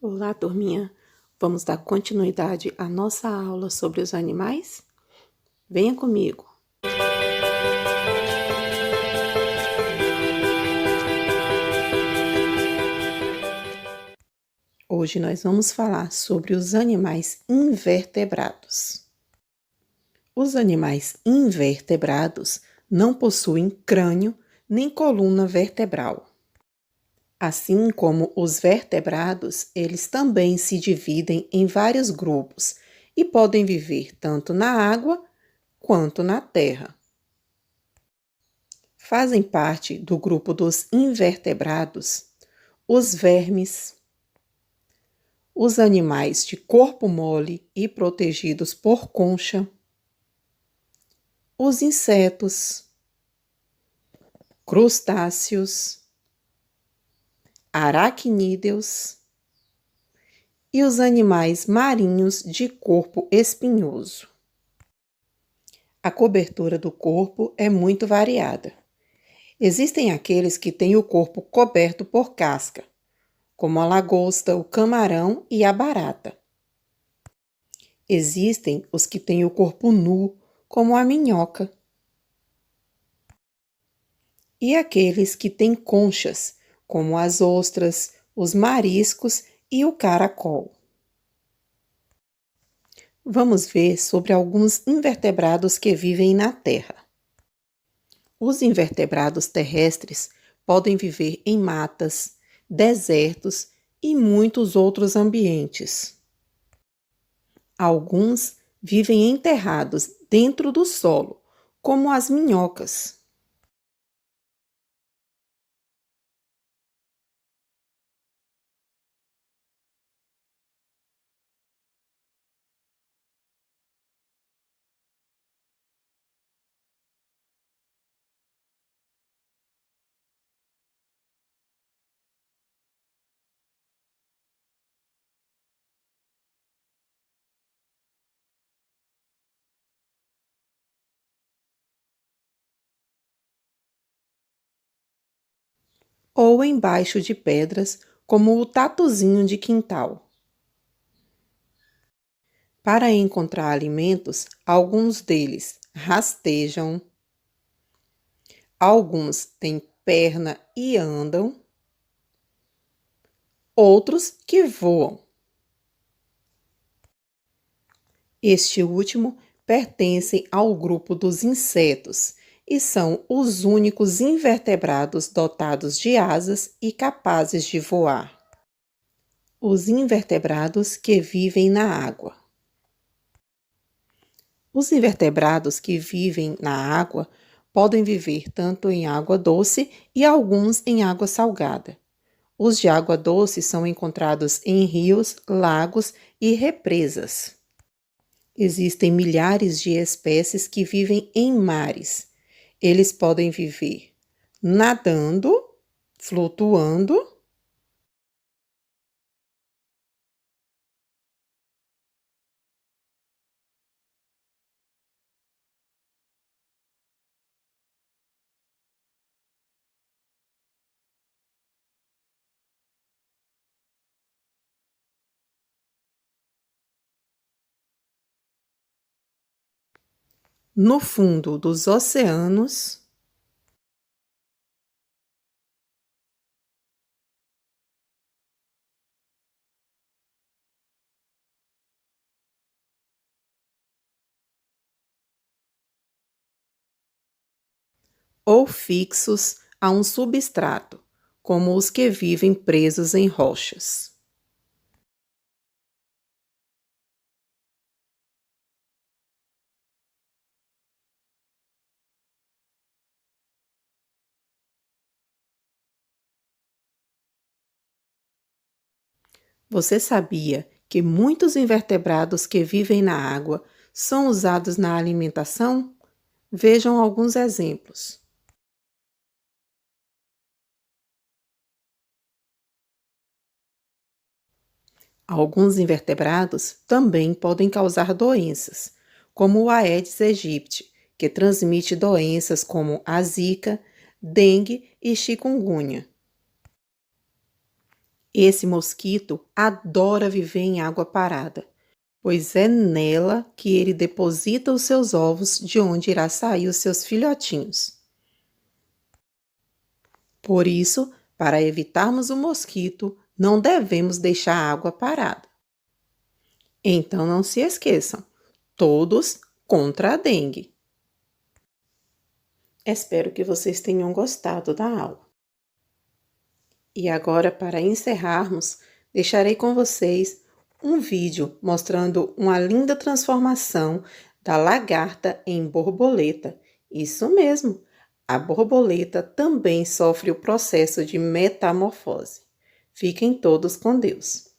Olá, turminha! Vamos dar continuidade à nossa aula sobre os animais? Venha comigo! Hoje nós vamos falar sobre os animais invertebrados. Os animais invertebrados não possuem crânio nem coluna vertebral. Assim como os vertebrados, eles também se dividem em vários grupos e podem viver tanto na água quanto na terra. Fazem parte do grupo dos invertebrados os vermes, os animais de corpo mole e protegidos por concha, os insetos, crustáceos, aracnídeos e os animais marinhos de corpo espinhoso. A cobertura do corpo é muito variada. Existem aqueles que têm o corpo coberto por casca, como a lagosta, o camarão e a barata. Existem os que têm o corpo nu, como a minhoca. E aqueles que têm conchas, como as ostras, os mariscos e o caracol. Vamos ver sobre alguns invertebrados que vivem na Terra. Os invertebrados terrestres podem viver em matas, desertos e muitos outros ambientes. Alguns vivem enterrados dentro do solo, como as minhocas. Ou embaixo de pedras, como o tatuzinho de quintal. Para encontrar alimentos, alguns deles rastejam, alguns têm perna e andam, outros que voam. Este último pertence ao grupo dos insetos e são os únicos invertebrados dotados de asas e capazes de voar. Os invertebrados que vivem na água. Os invertebrados que vivem na água podem viver tanto em água doce e alguns em água salgada. Os de água doce são encontrados em rios, lagos e represas. Existem milhares de espécies que vivem em mares. Eles podem viver nadando, flutuando no fundo dos oceanos ou fixos a um substrato, como os que vivem presos em rochas. Você sabia que muitos invertebrados que vivem na água são usados na alimentação? Vejam alguns exemplos. Alguns invertebrados também podem causar doenças, como o Aedes aegypti, que transmite doenças como a zika, dengue e chikungunya. Esse mosquito adora viver em água parada, pois é nela que ele deposita os seus ovos, de onde irá sair os seus filhotinhos. Por isso, para evitarmos o mosquito, não devemos deixar a água parada. Então não se esqueçam, todos contra a dengue. Espero que vocês tenham gostado da aula. E agora, para encerrarmos, deixarei com vocês um vídeo mostrando uma linda transformação da lagarta em borboleta. Isso mesmo, a borboleta também sofre o processo de metamorfose. Fiquem todos com Deus.